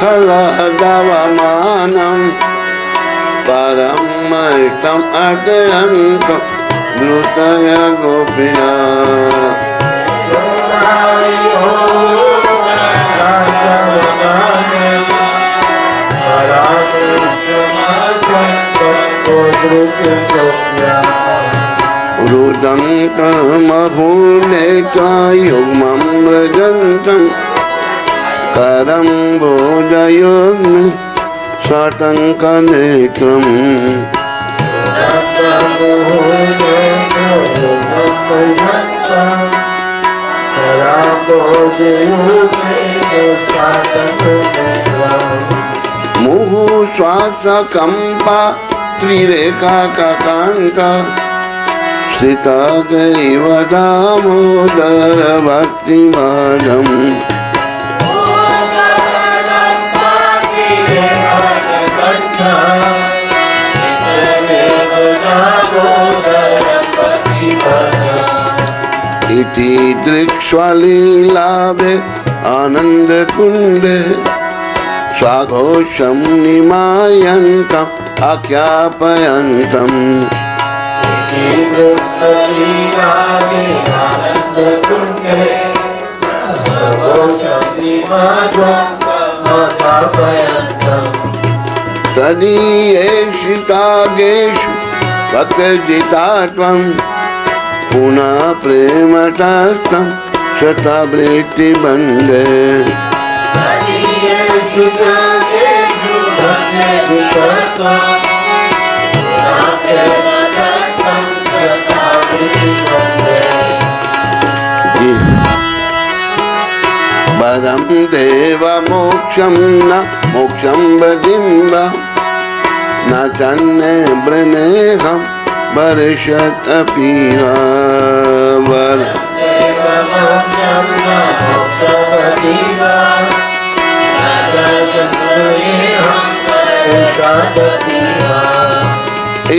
खलदवमानं परमष्टम अत्यन्तं द्रुतय गोप्या रुदन्तमभूनेतायुग्मं व्रजन्तं करं भोजयुग्म सटङ्कनेत्रम् मुहु श्वासकम्पा त्रिरेखाकान्ता स्थितगैव दामोदर भक्तिमानम् इति दृक्ष्वालीलाभे आनन्दकुन्दे स्वाघोषं निमायन्तम् आख्यापयन्तम् तदीयेषितागेषु भक्तजिता त्वं पुनः प्रेमतास्तं शतावृत्तिबन्धे वरं देव मोक्षं न मोक्षं वदिम्ब न चन्ने वृणेहं वर्षतपि वर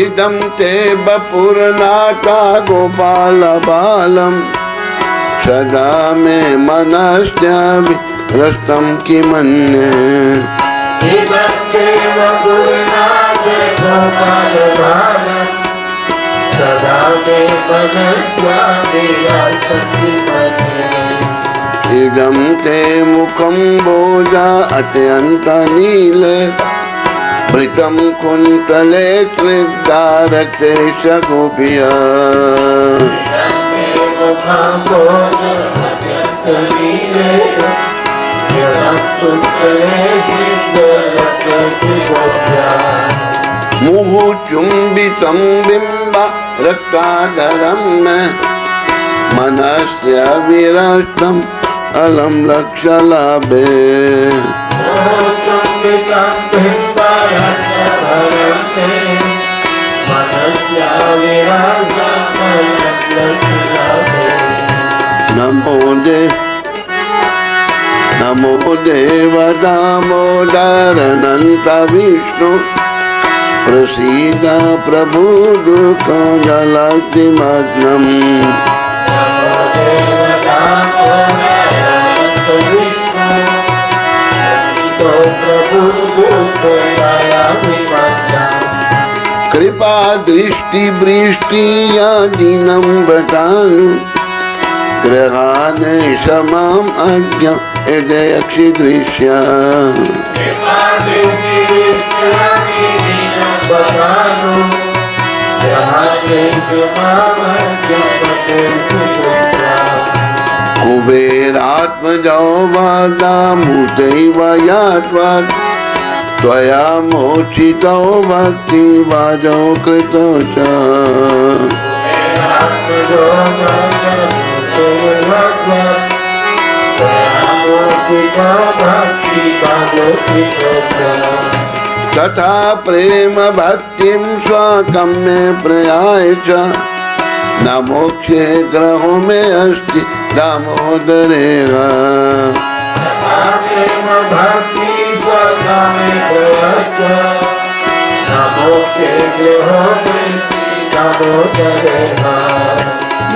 इदं ते वपुरनाथा गोपाल बालम् सदा मे मनस्याभिरस्तं किमन्ये इदं ते मुखं बोजा अत्यन्तनीले वृतं कुन्तले स्निग्धारक्ते शगोप्या मुहु चुम्बितं बिम्ब रक्ताधरं मनस्य विरस्तं अलम लक्षलाभे नमो देव दामोदर अनंत विष्णु प्रसीद प्रभु दुःखजलधिमग्नम् कृपा दृष्टि वृष्टि दीनं व्रतानु ग्रहाने समाम अज्ञ यक्षि दृश्य कुबेरात्मजो वादामुदैव यात्वात् त्वया मोचितो भक्तिवाजो कृतो च तथा प्रेम भक्तिं स्वाकम्ये प्रयाय च न मोक्षे ग्रहो में अस्ति दामोदरेण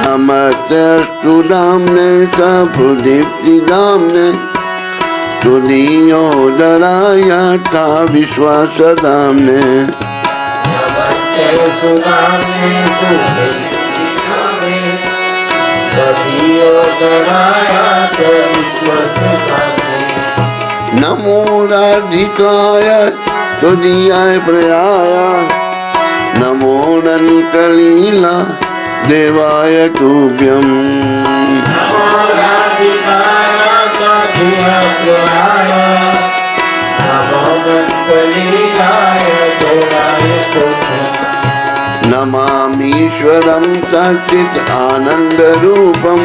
नमस्तेऽस्तु दाम्ने सप्रदीप्ति दाम्ने सुनियो डराया था विश्वास दाम ने। नमस्ते सुदामे सुनियो डराया था विश्वास दाम ने। नमो राधिकाय तुदियाय प्रयाया नमो नंकलीला देवाय तुभ्यं। नमो राधिकाय तुदियाय प्रयाया नमो नंकलीलाय देवाय तुभ्यं। नमामीश्वरं सच्चित् आनन्दरूपं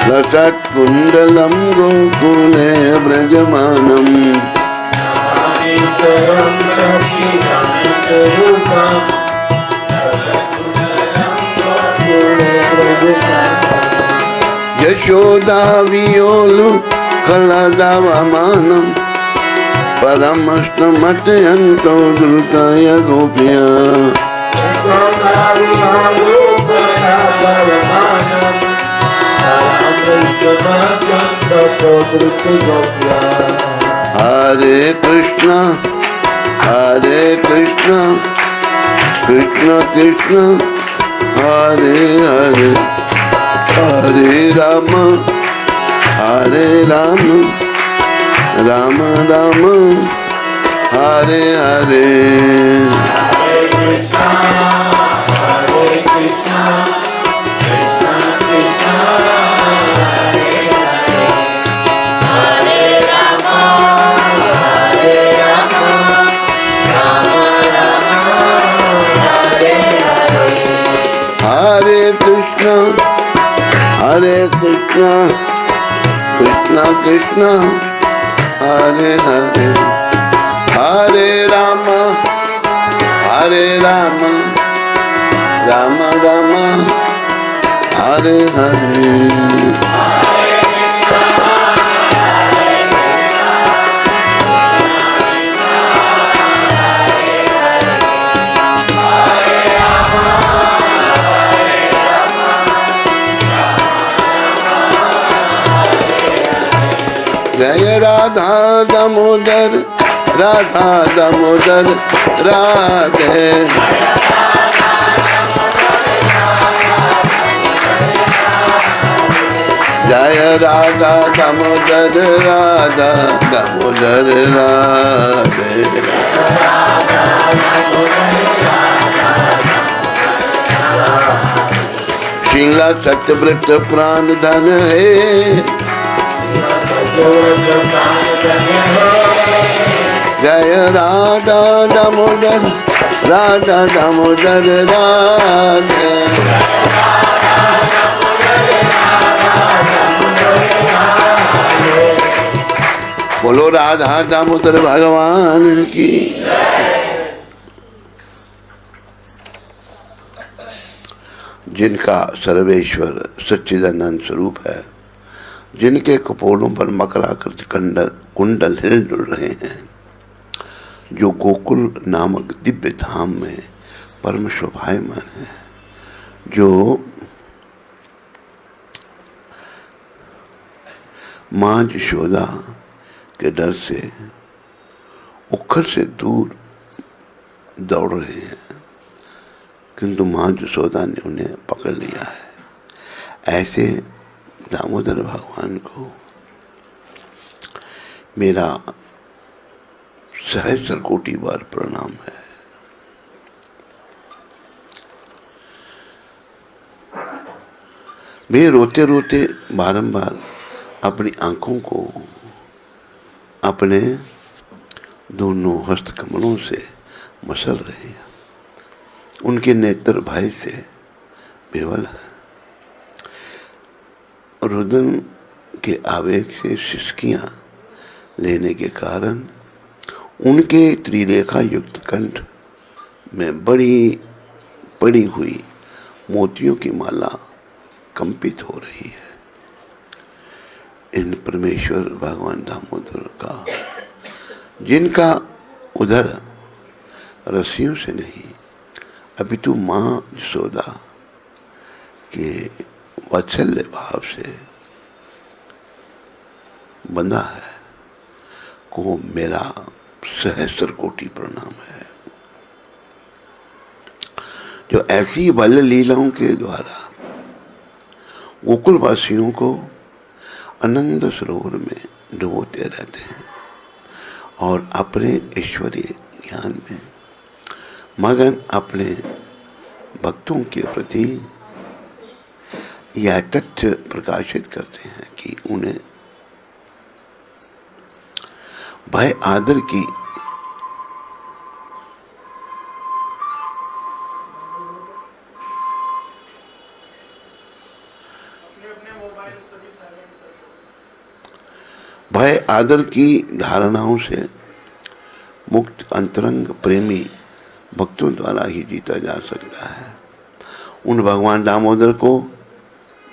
लसत्कुण्डलं गोकुले व्रजमानम्। यशोदा वियोलु कलदावमानं परमष्टमत्यन्तो द्रुताय गोप्या। हरे कृष्णा कृष्ण कृष्ण हरे हरे हरे राम राम राम हरे हरे। हरे कृष्णा कृष्णा कृष्णा हरे हरे हरे राम राम राम हरे हरे। जय राधा दामोदर राधे। जय राधा दामोदर राधे। शीला सत्यव्रत प्राण धन है जय राधा दामोदर राधे। बोलो राधा दामोदर भगवान की। जिनका सर्वेश्वर सच्चिदानंद स्वरूप है, जिनके कपोलों पर मकराकृत कुंडल हिल डुल रहे हैं, जो गोकुल नामक दिव्य धाम में परम शोभायमान है, जो माँ यशोदा के डर से उखड़ से दूर दौड़ रहे हैं, किंतु माँ यशोदा ने उन्हें पकड़ लिया है। ऐसे दामोदर भगवान को मेरा सहस्र कोटि बार प्रणाम है। वे रोते रोते बारंबार अपनी आंखों को अपने दोनों हस्तकमलों से मसल रहे हैं। उनके नेत्र भय से बेवल है। रुदन के आवेग से सिसकियां लेने के कारण उनके त्रिरेखा युक्त कंठ में बड़ी पड़ी हुई मोतियों की माला कंपित हो रही है। इन परमेश्वर भगवान दामोदर का, जिनका उधर रस्सियों से नहीं अपितु माँ यशोदा के वात्सल्य भाव से बंधा है, को मेरा सहस्त्र कोटि प्रणाम है, जो ऐसी बाल्य लीलाओं के द्वारा गोकुल वासियों को आनंद सरोवर में डुबोते रहते हैं और अपने ईश्वरीय ज्ञान में मगन अपने भक्तों के प्रति यह तथ्य प्रकाशित करते हैं कि उन्हें भय आदर की भय आदर की धारणाओं से मुक्त अंतरंग प्रेमी भक्तों द्वारा ही जीता जा सकता है। उन भगवान दामोदर को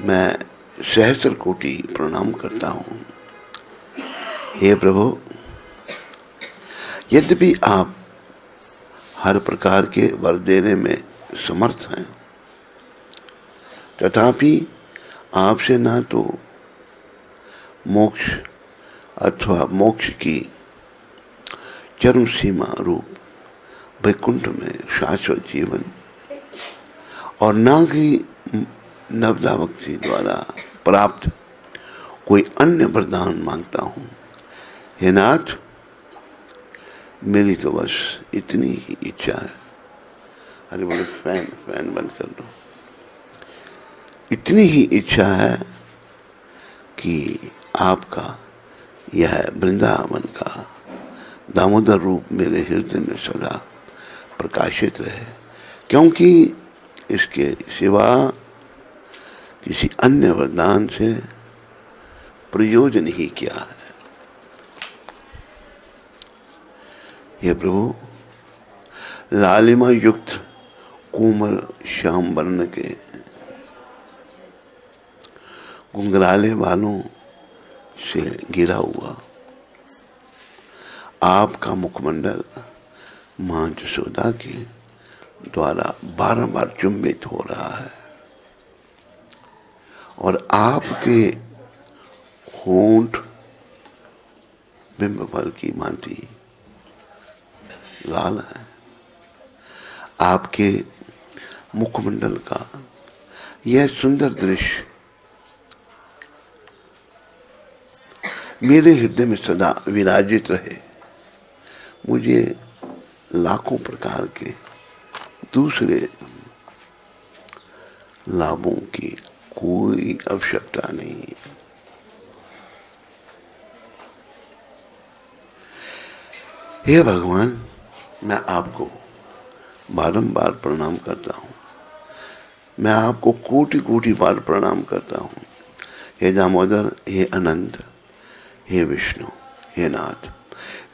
मैं सहस्त्र कोटि प्रणाम करता हूँ। हे प्रभु, यद्यपि आप हर प्रकार के वर देने में समर्थ हैं, तथापि आपसे ना तो मोक्ष अथवा मोक्ष की चरम सीमा रूप वैकुंठ में शाश्वत जीवन और ना ही नवदा भक्ति द्वारा प्राप्त कोई अन्य वरदान मांगता हूँ। हे नाथ, मेरी तो बस इतनी ही इच्छा है। अरे बोले फैन बंद कर दो। इतनी ही इच्छा है कि आपका यह वृंदावन का दामोदर रूप मेरे हृदय में सदा प्रकाशित रहे, क्योंकि इसके सिवा किसी अन्य वरदान से प्रयोजन ही क्या है। हे प्रभु, लालिमा युक्त कोमल श्याम वर्ण के घुंघराले बालों से घिरा हुआ आपका मुखमंडल मां जसोदा के द्वारा बारंबार चुंबित हो रहा है और आपके होंठ बिंब फल की भांति लाल है। आपके मुखमंडल का यह सुंदर दृश्य मेरे हृदय में सदा विराजित रहे। मुझे लाखों प्रकार के दूसरे लाभों की कोई आवश्यकता नहीं। हे भगवान, मैं आपको बारंबार प्रणाम करता हूँ। मैं आपको कोटि कोटि बार प्रणाम करता हूँ। हे दामोदर, हे अनंत, हे विष्णु, हे नाथ,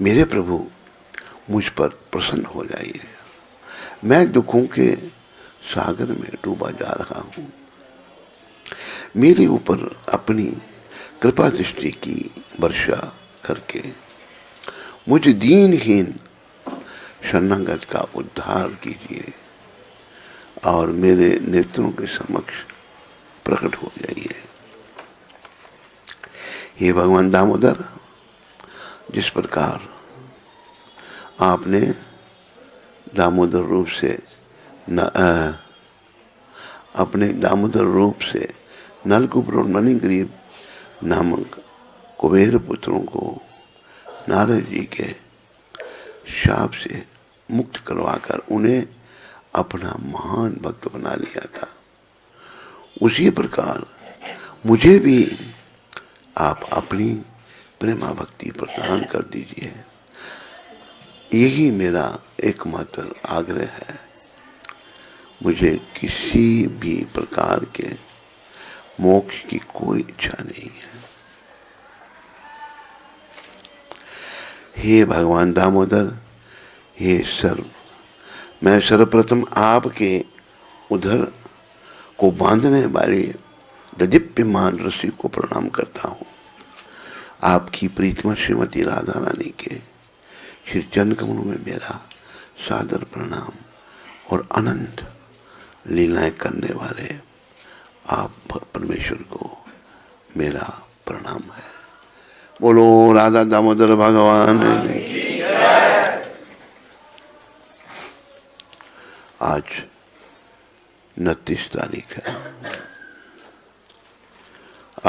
मेरे प्रभु, मुझ पर प्रसन्न हो जाइए। मैं दुखों के सागर में डूबा जा रहा हूँ। मेरे ऊपर अपनी कृपा दृष्टि की वर्षा करके मुझ दीनहीन शरणागत का उद्धार कीजिए और मेरे नेत्रों के समक्ष प्रकट हो जाइए। हे भगवान दामोदर, जिस प्रकार आपने दामोदर रूप से अपने दामोदर रूप से नलकूबर और मणिग्रीव नामक कुबेर पुत्रों को नारद जी के शाप से मुक्त करवाकर उन्हें अपना महान भक्त बना लिया था, उसी प्रकार मुझे भी आप अपनी प्रेमा भक्ति प्रदान कर दीजिए। यही मेरा एकमात्र आग्रह है। मुझे किसी भी प्रकार के मोक्ष की कोई इच्छा नहीं है। हे भगवान दामोदर, हे सर्व, मैं सर्वप्रथम आपके उधर को बांधने वाले दीप्यमान रस्सी को प्रणाम करता हूँ। आपकी प्रीतमा श्रीमती राधा रानी के श्री चरण कमलों में मेरा सादर प्रणाम और अनंत लीलाएं करने वाले आप परमेश्वर को मेरा प्रणाम है। बोलो राधा दामोदर भगवान। आज 29 तारीख है।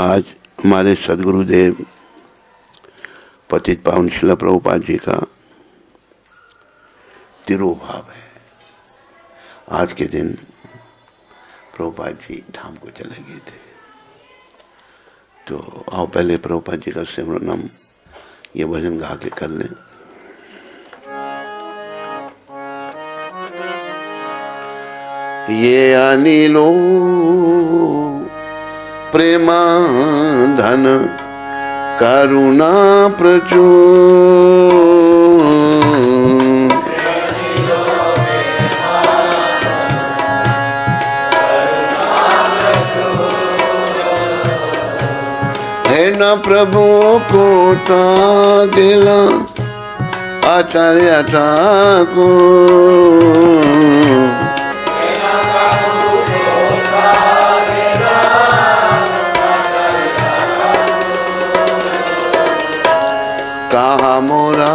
आज हमारे सदगुरुदेव पतित पावन श्रील प्रभुपाद जी का तिरुभाव है। आज के दिन प्रभुपाद जी धाम को चले गए थे, तो आओ पहले प्रभुपाद जी का सिमरन हम ये भजन गा के कर लें। ये अनिलो प्रेमा धन करुणा प्रचुर, है न प्रभु को तागिला आचार्य ठाकुर, कहा मोरा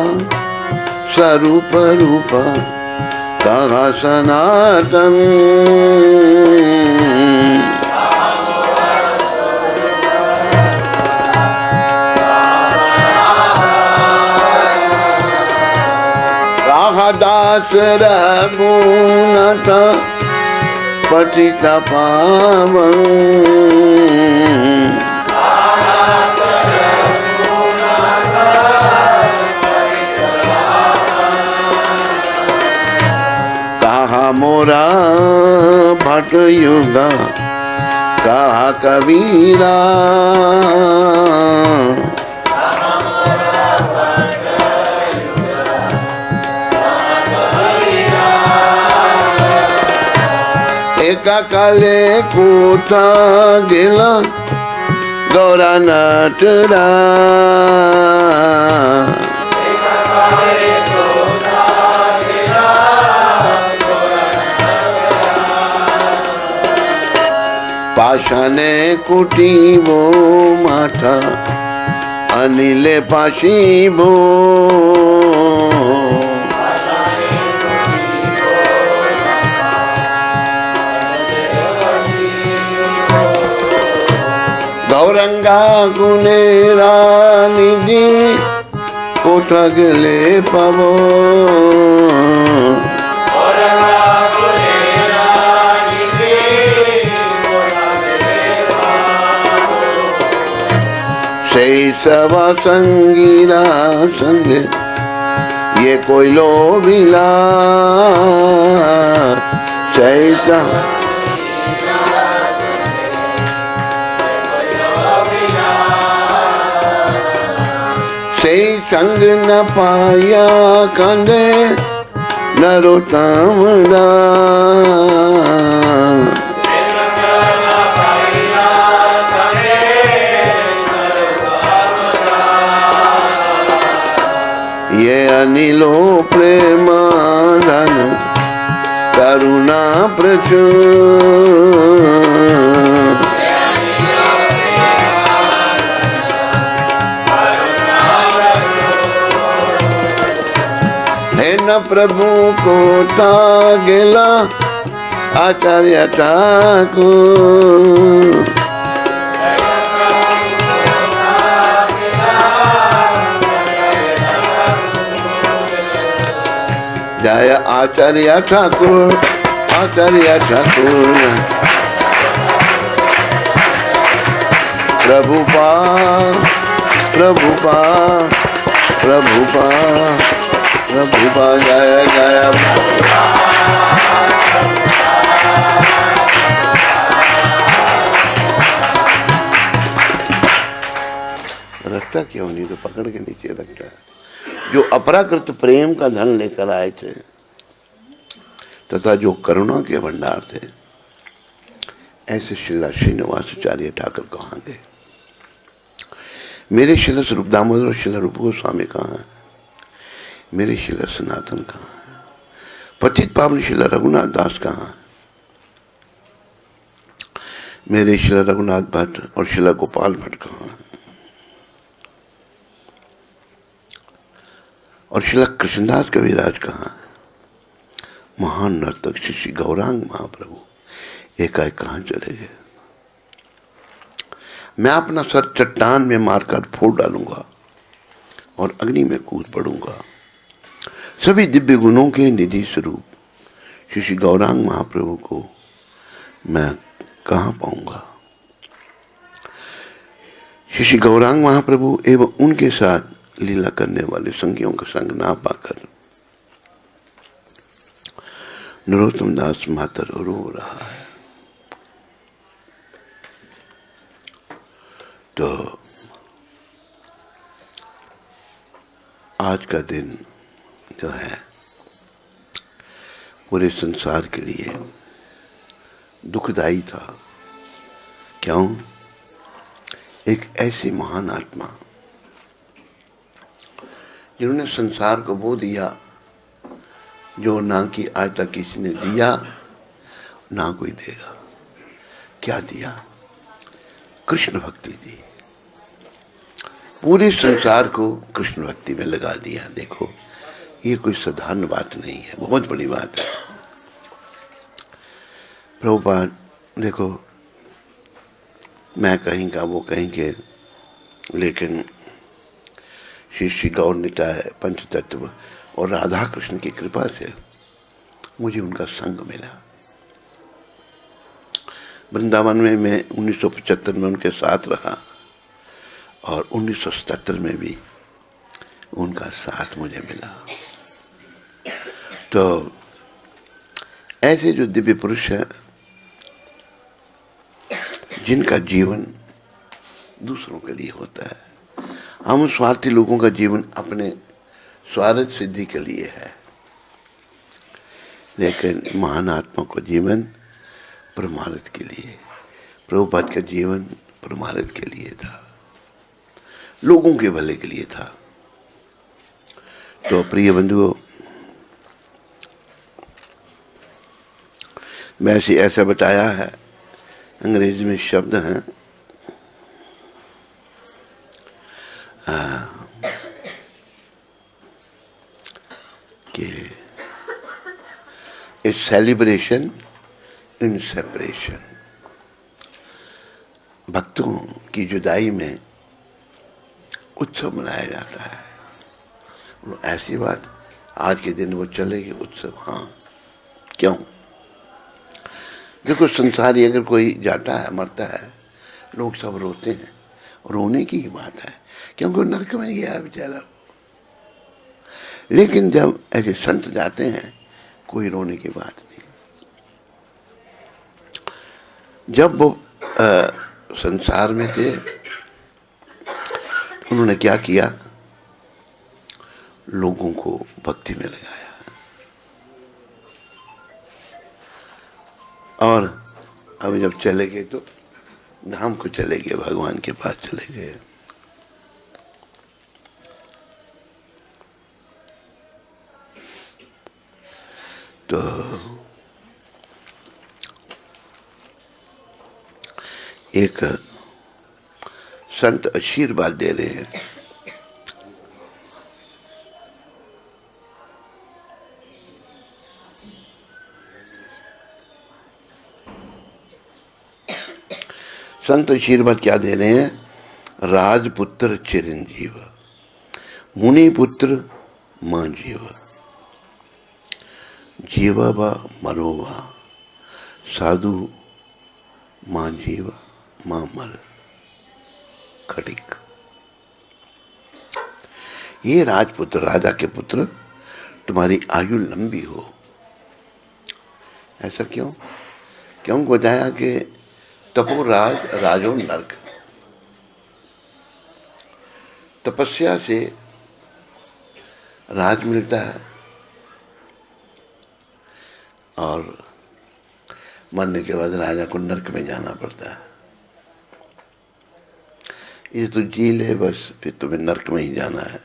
स्वरूप रूप कहा सनातन, कहा दास रघुनाथ पतित पावन, मोरा भट युगा कहा कबीरा, एक काले कोठा गिला गौरा नटरा, पाषाणे कुटीबो माथा अनिले पाशीबो, गौरंगा गुनेरा निधि कोठा गले पावो, सवा संगीरा संग ये कोई लोभिला, सही संग न पाया कंदे नरोत्तम दास, ये अनिलो प्रेमा धन करुणा प्रचुर, है न प्रभु को तागिला आचार्य ठाकुर, जय आचार्य ठाकुर, आचार्य ठाकुर, प्रभुपा प्रभुपा प्रभुपा प्रभुपा, जय जय रखता क्यों नहीं, तो पकड़ के नीचे रखता है। जो अपराकृत प्रेम का धन लेकर आए थे तथा जो करुणा के भंडार थे, ऐसे श्रीला श्रीनिवासाचार्य ठाकुर कहाँ गए? मेरे श्रील स्वरूप दामोदर और श्रील रूप गोस्वामी कहाँ है? मेरे श्रील सनातन कहाँ है? पतित पावन श्रील रघुनाथ दास कहाँ है? मेरे श्रील रघुनाथ भट्ट और श्रील गोपाल भट्ट कहाँ है? और श्रील कृष्णदास कविराज कहाँ है? महान नर्तक श्री श्री गौरांग महाप्रभु एकाएक कहाँ चले गए? मैं अपना सर चट्टान में मारकर फोड़ डालूंगा और अग्नि में कूद पड़ूंगा। सभी दिव्य गुणों के निधि स्वरूप श्री श्री गौरांग महाप्रभु को मैं कहाँ पाऊंगा? श्री श्री गौरांग महाप्रभु एवं उनके साथ लीला करने वाले संगियों का संग ना पाकर नरोत्तम दास मातर रो रहा है। तो आज का दिन जो है पूरे संसार के लिए दुखदाई था। क्यों? एक ऐसी महान आत्मा जिन्होंने संसार को वो दिया जो ना कि आज तक किसी ने दिया ना कोई देगा। क्या दिया? कृष्ण भक्ति दी। पूरे संसार को कृष्ण भक्ति में लगा दिया। देखो, ये कोई साधारण बात नहीं है, बहुत बड़ी बात है। प्रभुपाद देखो, मैं कहीं का वो कहीं के, लेकिन श्री श्री गौर निताय पंचतत्व और राधा कृष्ण की कृपा से मुझे उनका संग मिला। वृंदावन में मैं 1975 में उनके साथ रहा और 1977 में भी उनका साथ मुझे मिला। तो ऐसे जो दिव्य पुरुष हैं जिनका जीवन दूसरों के लिए होता है। हम स्वार्थी लोगों का जीवन अपने स्वार्थ सिद्धि के लिए है, लेकिन महान आत्मा का जीवन परमार्थ के लिए, प्रभुपाद का जीवन परमार्थ के लिए था, लोगों के भले के लिए था। तो प्रिय बंधुओं, वैसे ऐसा बताया है, अंग्रेजी में शब्द हैं कि ए सेलिब्रेशन इन सेपरेशन। भक्तों की जुदाई में उत्सव मनाया जाता है। ऐसी बात आज के दिन वो चलेगी उत्सव? हाँ, क्यों? देखो, संसारी अगर कोई जाता है, मरता है, लोग सब रोते हैं, रोने की ही बात है, क्योंकि वो नरक में गया बेचारा। लेकिन जब ऐसे संत जाते हैं, कोई रोने की बात नहीं। जब वो संसार में थे, उन्होंने क्या किया? लोगों को भक्ति में लगाया। और अब जब चले गए तो धाम को चले गए, भगवान के पास चले गए। तो एक संत आशीर्वाद दे रहे हैं। संत आशीर्वाद क्या दे रहे हैं? राजपुत्र चिरंजीव, मुनिपुत्र मां जीव, जीवा व मरोवा, साधु मां जीव मां मर खड़िक। ये राजपुत्र, राजा के पुत्र, तुम्हारी आयु लंबी हो। ऐसा क्यों? क्यों बताया कि तपो राज राजो नर्क। तपस्या से राज मिलता है और मरने के बाद राजा को नर्क में जाना पड़ता है। ये तो जेल है, बस फिर तुम्हें नर्क में ही जाना है।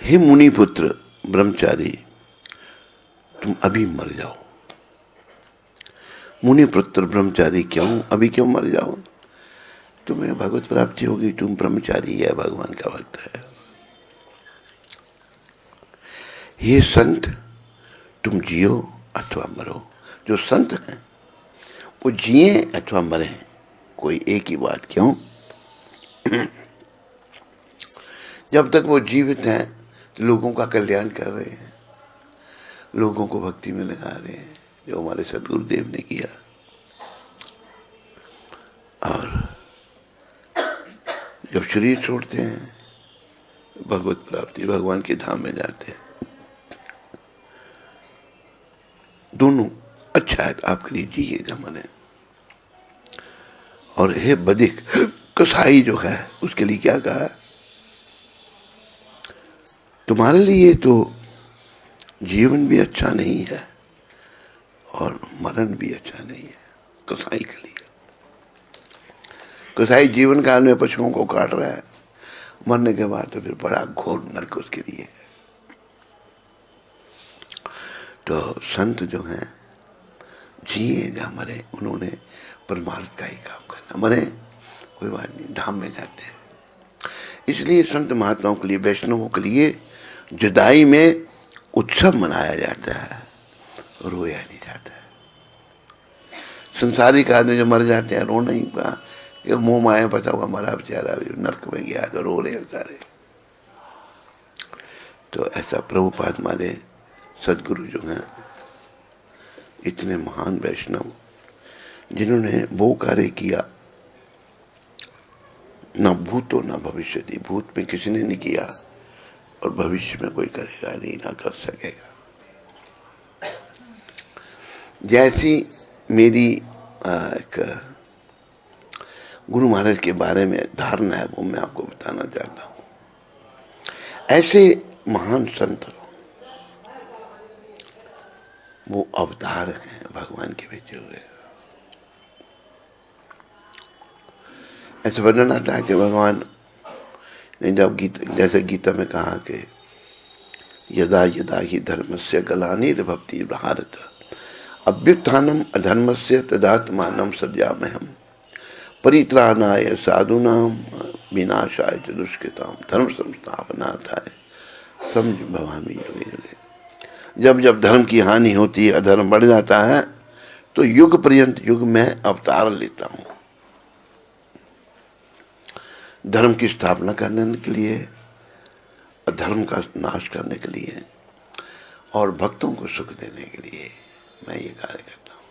हे मुनि पुत्र ब्रह्मचारी, तुम अभी मर जाओ। मुनि पुत्र ब्रह्मचारी, क्यों अभी क्यों मर जाओ? तुम्हें भगवत प्राप्ति होगी, तुम ब्रह्मचारी है, भगवान का भक्त है। ये संत, तुम जियो अथवा मरो। जो संत हैं वो जिए अथवा मरे, कोई एक ही बात। क्यों? जब तक वो जीवित हैं तो लोगों का कल्याण कर रहे हैं, लोगों को भक्ति में लगा रहे हैं, जो हमारे सदगुरुदेव ने किया। और जब शरीर छोड़ते हैं, भगवत प्राप्ति, भगवान के धाम में जाते हैं। दोनों अच्छा है, आपके लिए जिएगा मने। और हे बदिक, कसाई जो है उसके लिए क्या कहा? तुम्हारे लिए तो जीवन भी अच्छा नहीं है और मरण भी अच्छा नहीं है। कसाई के लिए, कसाई जीवन काल में पशुओं को काट रहा है, मरने के बाद तो फिर बड़ा घोर नरक उसके लिए। तो संत जो हैं, जिए या मरे, उन्होंने परमार्थ का ही काम करना। मरे कोई बात नहीं, धाम में जाते हैं। इसलिए संत महात्माओं के लिए, वैष्णवों के लिए जुदाई में उत्सव मनाया जाता है, रोया नहीं जाता है। संसारिक आदमी जो मर जाते हैं, रो नहीं पा कि मुंह माया बचा हुआ मरा बेचारा, नरक में गया, तो रो रहे सारे। तो ऐसा प्रभुपाद हमारे सदगुरु जो हैं, इतने महान वैष्णव, जिन्होंने वो कार्य किया, ना भूतो ना भविष्य थी, भूत में किसी ने नहीं किया और भविष्य में कोई करेगा नहीं, ना कर सकेगा। जैसी मेरी एक गुरु महाराज के बारे में धारणा है, वो मैं आपको बताना चाहता हूँ। ऐसे महान संत, वो अवतार हैं, भगवान के भेजे हुए। ऐसे वर्णन आता है कि भगवान ने जब जैसे गीता में कहा कि यदा यदा ही धर्मस्य ग्लानिर्भवति भारत अभ्युत्थानम अधर्मस्य तदात्मानं सृजाम्यहम् परित्राणाय साधूनां विनाशाय च दुष्कृतां धर्म संस्थापनार्थाय संभवामि युगे युगे। जब जब धर्म की हानि होती है, अधर्म बढ़ जाता है, तो युग पर्यंत युग में अवतार लेता हूँ, धर्म की स्थापना करने के लिए, अधर्म का नाश करने के लिए और भक्तों को सुख देने के लिए मैं ये कार्य करता हूँ।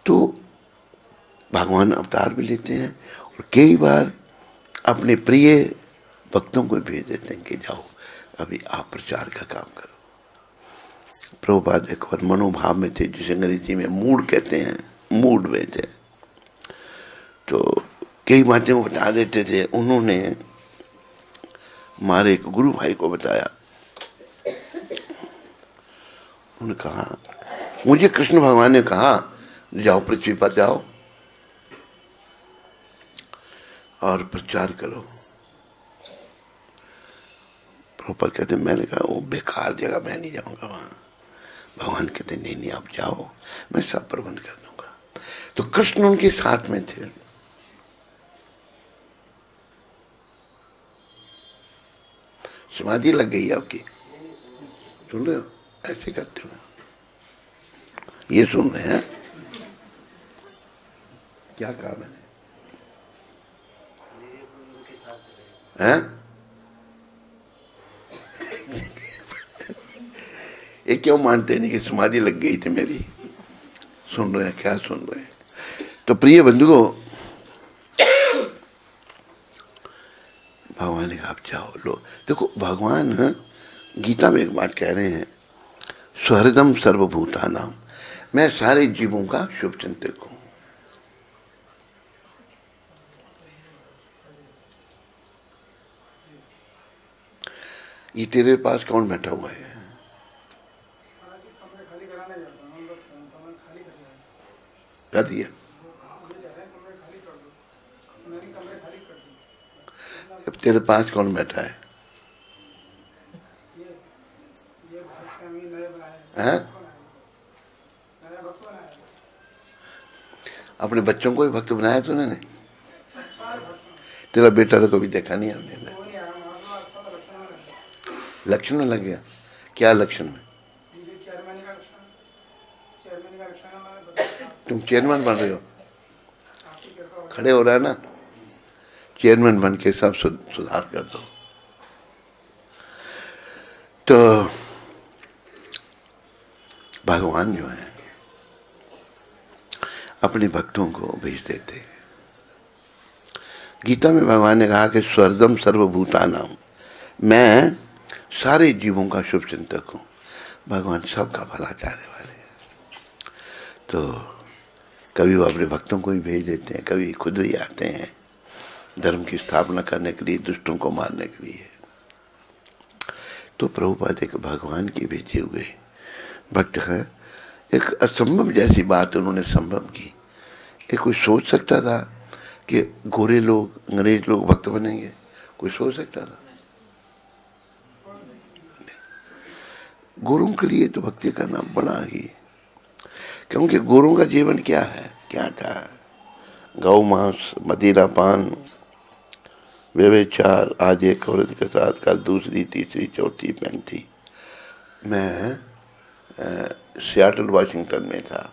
तो भगवान अवतार भी लेते हैं और कई बार अपने प्रिय भक्तों को भेज देते हैं कि जाओ अभी आप प्रचार का काम करो। प्रभुपाद एक बार मनोभाव में थे, जिसे अंग्रेजी में मूड कहते हैं, मूड में थे, तो कई बातें वो बता देते थे। उन्होंने हमारे एक गुरु भाई को बताया, उन्होंने कहा मुझे कृष्ण भगवान ने कहा जाओ पृथ्वी पर जाओ और प्रचार करो। प्रभुपाद कहते मैंने कहा वो बेकार जगह, मैं नहीं जाऊंगा वहां। भगवान कहते नहीं नहीं आप जाओ, मैं सब प्रबंध कर दूंगा। तो कृष्ण उनके साथ में थे। समाधि लग गई है आपकी, सुन रहे हो? ऐसे करते हो, ये सुन रहे हैं क्या काम है? हैं? ये क्यों मानते नहीं कि समाधि लग गई थी मेरी? सुन रहे हैं, क्या सुन रहे हैं? तो प्रिय बंधुओं, भगवान ने कहा आप जाओ लो। देखो भगवान गीता में एक बात कह रहे हैं, स्वहृदम सर्वभूतानाम, मैं सारे जीवों का शुभ चिंतक हूं। ये तेरे पास कौन बैठा हुआ है? कर दिया? अब तेरे पास कौन बैठा है? हैं? अपने बच्चों को ही भक्त बनाया तो उन्होंने? तेरा बेटा तो कभी देखा नहीं हमने। लक्षण में लग गया? क्या लक्षण में? तुम चेयरमैन बन रहे हो, खड़े हो रहा है ना, चेयरमैन बन के सब सुधार कर दो। तो भगवान जो है अपने भक्तों को भेज देते हैं। गीता में भगवान ने कहा कि स्वर्गम सर्वभूतानाम, मैं सारे जीवों का शुभ चिंतक हूँ। भगवान सबका भला चाहने वाले हैं। तो कभी वो अपने भक्तों को ही भेज देते हैं, कभी खुद ही आते हैं धर्म की स्थापना करने के लिए, दुष्टों को मारने के लिए। तो प्रभुपाद एक भगवान के भेजे हुए भक्त है। एक असंभव जैसी बात उन्होंने संभव की। ये कोई सोच सकता था कि गोरे लोग, अंग्रेज लोग भक्त बनेंगे? कोई सोच सकता था? गोरों के लिए तो भक्ति करना बड़ा ही, क्योंकि गोरों का जीवन क्या है, क्या था? गौ मांस, मदिरा पान, व्यभिचार, आज एक औरत के साथ, कल दूसरी, तीसरी, चौथी, पैंती। मैं सियाटल वाशिंगटन में था,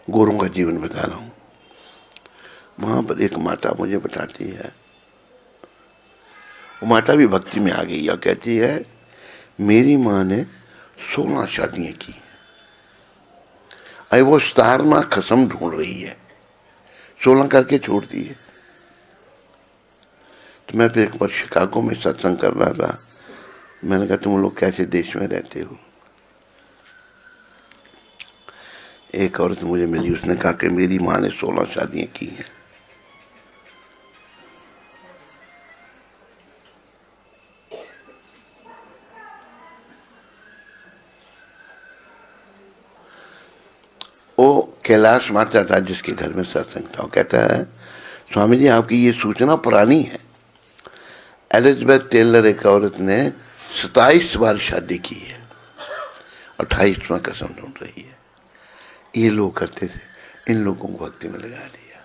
गोरों का जीवन बता रहा हूँ। वहाँ पर एक माता मुझे बताती है, वो माता भी भक्ति में आ गई और कहती है मेरी माँ ने 16 शादियाँ की, अरे वो 17वां कसम ढूंढ रही है, 16 करके छोड़ दी है। तो मैं फिर एक बार शिकागो में सत्संग कर रहा था, मैंने कहा तुम लोग कैसे देश में रहते हो? एक औरत मुझे मिली, उसने कहा कि मेरी माँ ने 16 शादियाँ की हैं। वो कैलाश माता था जिसके घर में सत्संग था। वो कहता है स्वामी जी आपकी ये सूचना पुरानी है, एलिजाबेथ टेलर एक औरत ने 27 बार शादी की है, 28वां कसम ढूंढ रही है। ये लोग करते थे, इन लोगों को भक्ति में लगा दिया।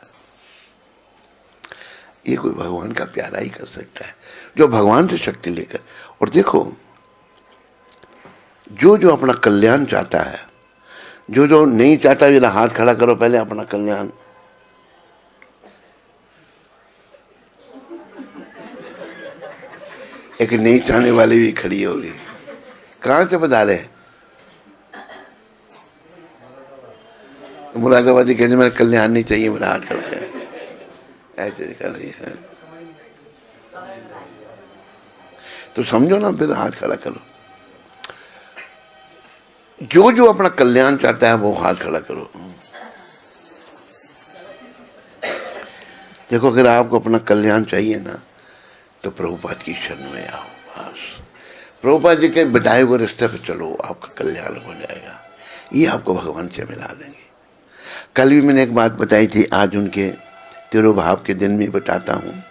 ये कोई भगवान का प्यारा ही कर सकता है, जो भगवान से शक्ति लेकर। और देखो जो जो अपना कल्याण चाहता है, जो जो नहीं चाहता, मेरा हाथ खड़ा करो पहले अपना कल्याण। एक नहीं चाहने वाली भी खड़ी होगी। कहां से बता रहे? मुरादाबादी कहते मेरा कल्याण नहीं चाहिए, मेरा हाथ खड़ा है, ऐसे कर रही है। तो समझो ना, फिर हाथ खड़ा करो। जो जो अपना कल्याण चाहता है वो हाथ खड़ा करो। देखो अगर आपको अपना कल्याण चाहिए ना, तो प्रभुपाद की शरण में आओ। बस प्रभुपाद जी के बताए हुए रास्ते पे चलो, आपका कल्याण हो जाएगा। ये आपको भगवान से मिला देंगे। कल भी मैंने एक बात बताई थी, आज उनके तिरुभाव के दिन में बताता हूँ।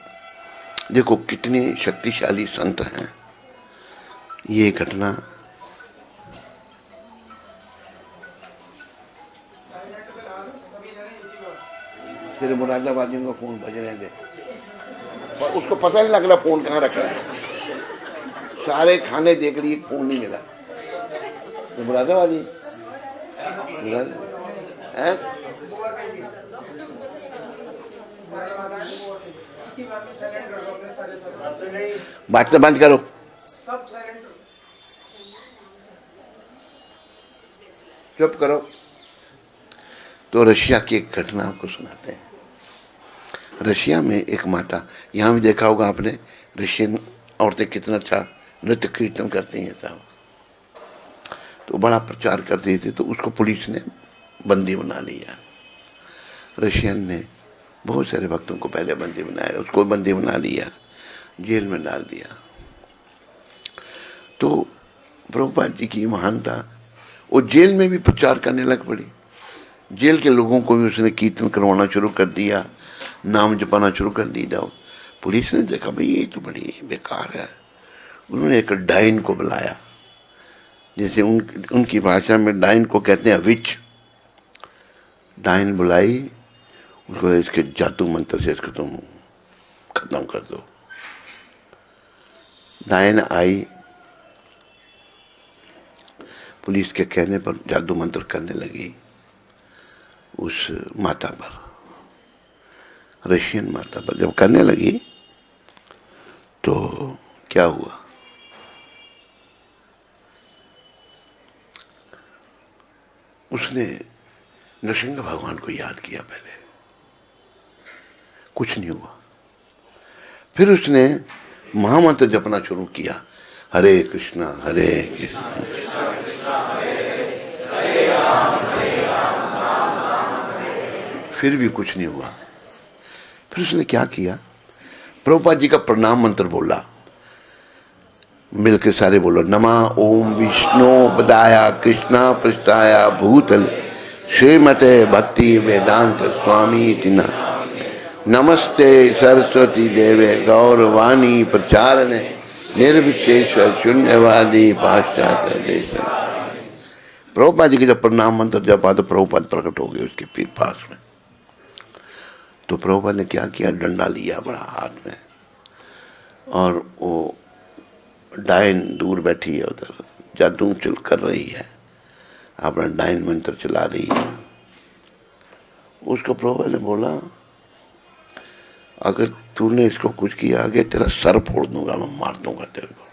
देखो कितने शक्तिशाली संत हैं। ये घटना तेरे मुरादाबादियों का फोन बज रहे थे, और उसको पता नहीं लग रहा फोन कहाँ रखा है। सारे खाने देख लिए, फोन नहीं मिला। तो मुरादाबादी है, बात तो बंद करो। चुप करो। तो रशिया की एक घटना आपको सुनाते हैं। रशिया में एक माता, यहाँ भी देखा होगा आपने, रशियन औरतें कितना अच्छा नृत्य कीर्तन करती हैं साहब, तो बड़ा प्रचार करती थी। तो उसको पुलिस ने बंदी बना लिया। रशियन ने बहुत सारे भक्तों को पहले बंदी बनाया, उसको बंदी बना लिया, जेल में डाल दिया। तो प्रभुपाद जी की महानता, वो जेल में भी प्रचार करने लग पड़ी। जेल के लोगों को भी उसने कीर्तन करवाना शुरू कर दिया, नाम जपाना शुरू कर दिया। पुलिस ने देखा भाई ये तो बड़ी बेकार है। उन्होंने एक डाइन को बुलाया, जैसे उनकी भाषा में डाइन को कहते हैं विच। डाइन बुलाई, उसको इसके जादू मंत्र से इसको तुम खत्म कर दो। डायन आई, पुलिस के कहने पर जादू मंत्र करने लगी उस माता पर, रशियन माता पर। जब करने लगी तो क्या हुआ, उसने नृसिंह भगवान को याद किया पहले, कुछ नहीं हुआ। फिर उसने महामंत्र जपना शुरू किया, हरे कृष्णा हरे कृष्णा फिर भी कुछ नहीं हुआ। फिर उसने क्या किया, प्रभुपाद जी का प्रणाम मंत्र बोला, मिलके सारे बोलो, नमः ओम विष्णु पदाया कृष्णा पृष्ठाया भूतल श्रीमते भक्ति वेदांत स्वामी तिना नमस्ते सरस्वती देवे गौरवाणी प्रचारणे निर्विशेष शून्यवादी पाश्चात्य देश। प्रभुपाद जी की जब प्रणाम मंत्र जपा तो प्रभुपाद प्रकट हो गए उसके पीर पास में। तो प्रभुपाद ने क्या किया, डंडा लिया बड़ा हाथ में, और वो डायन दूर बैठी है उधर, जादू चल कर रही है, अपना डायन मंत्र चला रही है। उसको प्रभुपाद ने बोला, अगर तूने इसको कुछ किया आगे तेरा सर फोड़ दूंगा, मैं मार दूंगा तेरे को।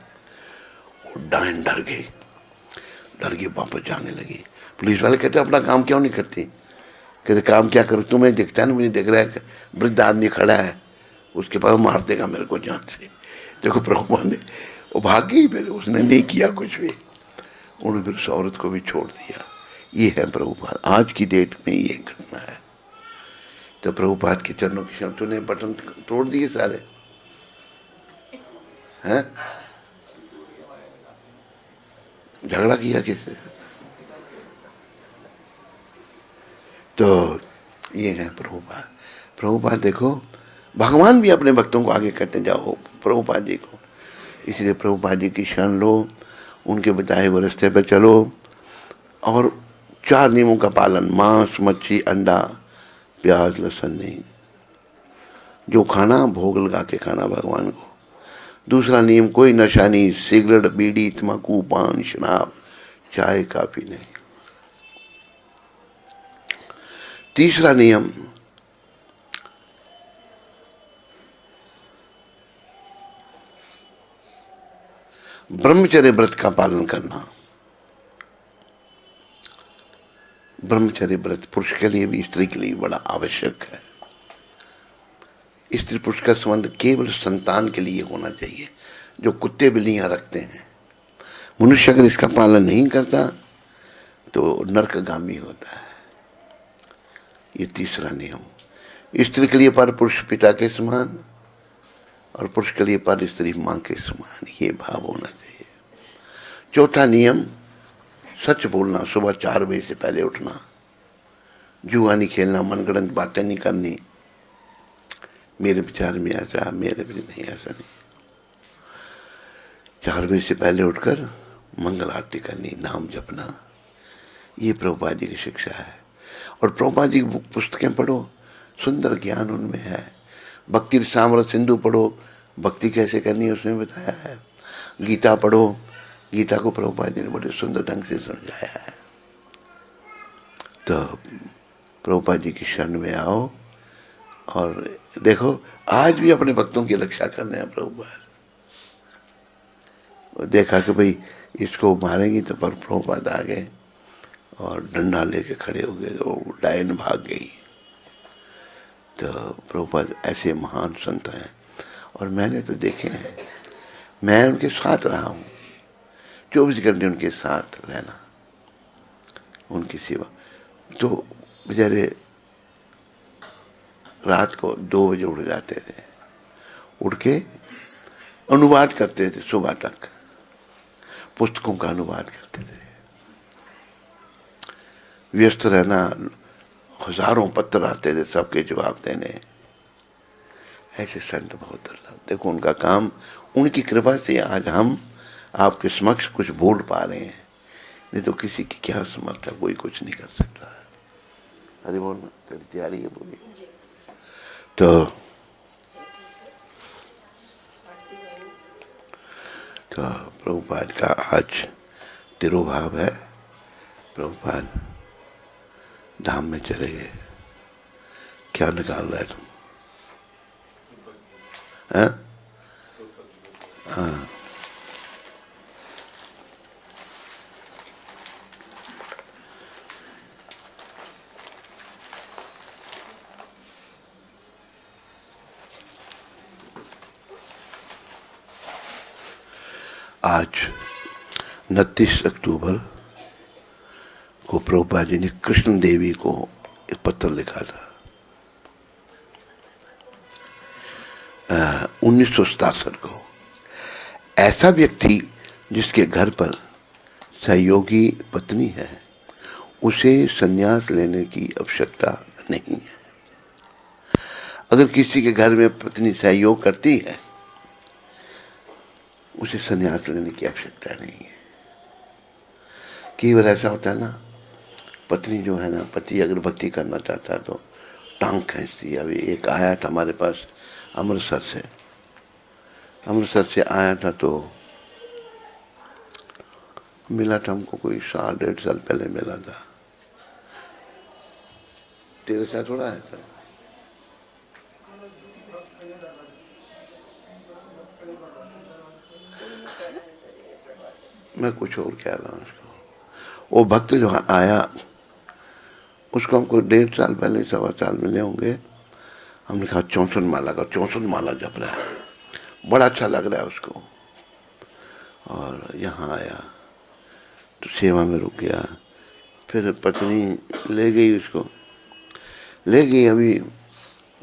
वो डायन डर गई वापस जाने लगी। पुलिस वाले कहते अपना काम क्यों नहीं करती, कहते काम क्या करूँ, तुम्हें दिखता है ना, मुझे दिख रहा है वृद्ध आदमी खड़ा है उसके पास, मार देगा मेरे को जान से। देखो प्रभुपाद ने, वो भाग गई, फिर उसने नहीं किया कुछ भी, उन्होंने फिर उस औरत को भी छोड़ दिया। ये है प्रभुपाद, आज की डेट में ये घटना है। तो प्रभुपाद के चरणों के शब्द, तूने बटन तोड़ दिए सारे हैं, झगड़ा किया किससे। तो ये है प्रभुपाद। प्रभुपाद देखो, भगवान भी अपने भक्तों को आगे करते जाओ प्रभुपाद जी को, इसलिए प्रभुपाद जी की शरण लो, उनके बताए हुए रास्ते पर चलो, और 4 नियमों का पालन, मांस मच्छी अंडा प्याज लहसुन नहीं, जो खाना भोग लगा के खाना भगवान को। दूसरा नियम, कोई नशा नहीं, सिगरेट बीड़ी तंबाकू पान शराब चाय काफी नहीं। तीसरा नियम, ब्रह्मचर्य व्रत का पालन करना। ब्रह्मचर्य व्रत पुरुष के लिए भी स्त्री के लिए बड़ा आवश्यक है। स्त्री पुरुष का संबंध केवल संतान के लिए होना चाहिए, जो कुत्ते बिल्लियां रखते हैं। मनुष्य अगर इसका पालन नहीं करता तो नरकगामी होता है। ये तीसरा नियम, स्त्री के लिए पर पुरुष पिता के समान, और पुरुष के लिए पर स्त्री मां के समान, ये भाव होना चाहिए। चौथा नियम, सच बोलना, सुबह 4 बजे से पहले उठना, जुआ नहीं खेलना, मनगढ़ंत बातें नहीं करनी, मेरे विचार में ऐसा, मेरे भी नहीं, ऐसा नहीं। 4 बजे से पहले उठकर मंगल आरती करनी, नाम जपना, ये प्रभुपाद जी की शिक्षा है। और प्रभुपाद जी की पुस्तकें पढ़ो, सुंदर ज्ञान उनमें है। भक्ति सामरथ सिंधु पढ़ो, भक्ति कैसे करनी है उसमें बताया है। गीता पढ़ो, गीता को प्रभुपाद जी ने बड़े सुंदर ढंग से समझाया है। तो प्रभुपाद जी की शरण में आओ, और देखो आज भी अपने भक्तों की रक्षा करने हैं प्रभुपाद। देखा कि भाई इसको मारेंगी, तो पर प्रभुपाद आ गए और डंडा लेके खड़े हो गए, तो डायन भाग गई। तो प्रभुपाद ऐसे महान संत हैं, और मैंने तो देखे हैं, मैं उनके साथ रहा हूँ, 24 घंटे उनके साथ रहना, उनकी सेवा। तो बेचारे रात को 2 बजे उठ जाते थे, उठ के अनुवाद करते थे, सुबह तक पुस्तकों का अनुवाद करते थे। व्यस्त रहना, हजारों पत्र आते थे, सबके जवाब देने। ऐसे संत बहुत दुर्लभ। देखो उनका काम, उनकी कृपा से आज हम आपके समक्ष कुछ बोल पा रहे हैं, नहीं तो किसी की क्या समर्थ है, कोई कुछ नहीं कर सकता है। अरे बोल, तैयारी है, बोलिए। तो प्रभुपाद का आज तिरुभाव है। प्रभुपाद धाम में चले गए। क्या निकाल रहा है तुम? हाँ? हाँ। आज 29 अक्टूबर को प्रभुपाद जी ने कृष्ण देवी को एक पत्र लिखा था। 1967 को। ऐसा व्यक्ति जिसके घर पर सहयोगी पत्नी है, उसे संन्यास लेने की आवश्यकता नहीं है। अगर किसी के घर में पत्नी सहयोग करती है, उसे संन्यास लेने की आवश्यकता नहीं है। कई बार ऐसा होता है ना, पत्नी जो है ना, पति अगर भक्ति करना चाहता है तो टांग खींचती है। अभी एक आया था हमारे पास अमृतसर से आया था, तो मिला था हमको, कोई 1.5 साल पहले मिला था। तेरे साथ थोड़ा है सर। मैं कुछ और कह रहा हूँ उसको। वो भक्त जो आया, उसको हमको 1.5 साल पहले, 1.25 साल मिले होंगे। हमने कहा 64 माला का, 64 माला जप रहा है, बड़ा अच्छा लग रहा है उसको। और यहाँ आया तो सेवा में रुक गया। फिर पत्नी ले गई उसको, ले गई। अभी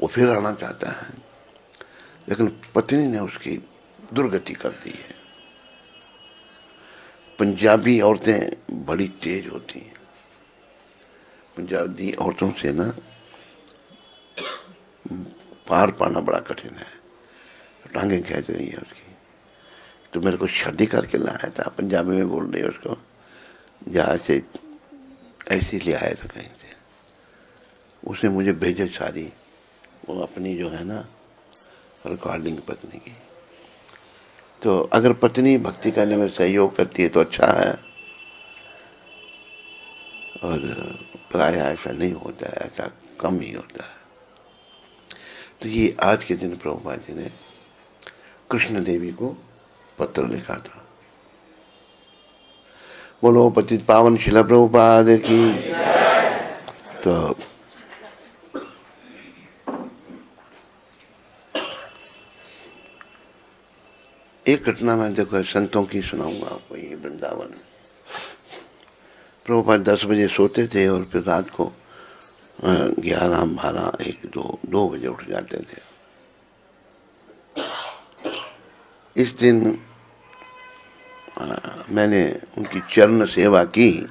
वो फिर आना चाहता है, लेकिन पत्नी ने उसकी दुर्गति कर दी है। पंजाबी औरतें बड़ी तेज होती हैं। पंजाबी औरतों से ना पार पाना बड़ा कठिन है। टांगे खींच रही है उसकी। तो मेरे को शादी करके लाया था, पंजाबी में बोल रही है उसको, जहाँ से ऐसे ले आया था कहीं से। उसने मुझे भेजे सारी, वो अपनी जो है ना रिकॉर्डिंग पत्नी की। तो अगर पत्नी भक्ति करने में सहयोग करती है तो अच्छा है, और प्राय ऐसा नहीं होता है, ऐसा कम ही होता है। तो ये आज के दिन प्रभुपाद जी ने कृष्ण देवी को पत्र लिखा था। बोलो पतित पावन शिला प्रभुपाद की। तो एक घटना मैं देखो संतों की सुनाऊंगा आपको। ये वृंदावन, प्रभुपाद 10 बजे सोते थे और फिर रात को 11, 12, 1, 2 बजे उठ जाते थे। इस दिन मैंने उनकी चरण सेवा की,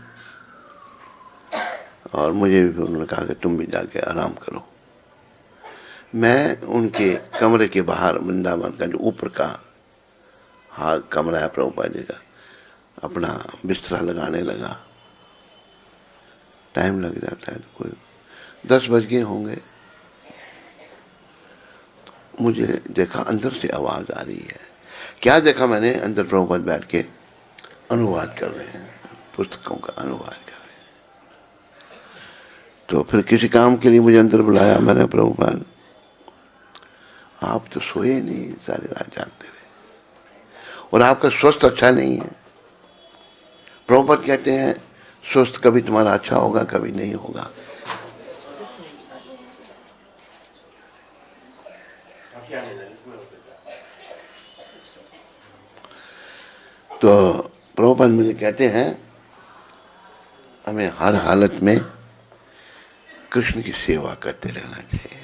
और मुझे भी उन्होंने कहा कि तुम भी जाके आराम करो। मैं उनके कमरे के बाहर, वृंदावन का जो ऊपर का हाल कमरा है प्रभुपाद जी का, अपना बिस्तरा लगाने लगा। टाइम लग जाता है, तो कोई 10 बज गए होंगे। मुझे देखा अंदर से आवाज आ रही है। क्या देखा मैंने? अंदर प्रभुपाद बैठ के अनुवाद कर रहे हैं, पुस्तकों का अनुवाद कर रहे हैं। तो फिर किसी काम के लिए मुझे अंदर बुलाया। मैंने, प्रभुपाद आप तो सोए नहीं, सारी रात जागते रहे, और आपका स्वस्थ अच्छा नहीं है। प्रभुपाद कहते हैं स्वस्थ कभी तुम्हारा अच्छा होगा, कभी नहीं होगा। तो प्रभुपाद मुझे कहते हैं हमें हर हालत में कृष्ण की सेवा करते रहना चाहिए।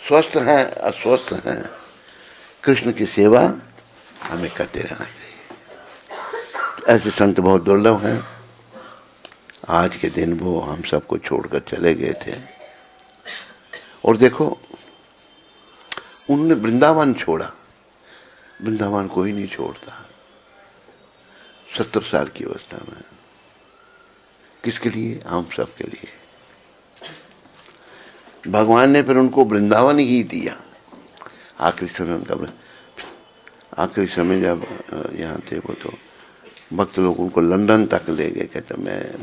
स्वस्थ हैं, अस्वस्थ हैं, कृष्ण की सेवा हमें करते रहना चाहिए। ऐसे संत बहुत दुर्लभ हैं। आज के दिन वो हम सबको छोड़कर चले गए थे। और देखो, उन्होंने वृंदावन छोड़ा। वृंदावन कोई नहीं छोड़ता 70 साल की अवस्था में। किसके लिए? हम सब के लिए। भगवान ने फिर उनको वृंदावन ही दिया। आखिरी समय जब यहाँ थे वो, तो भक्त लोग उनको लंदन तक ले गए, कहते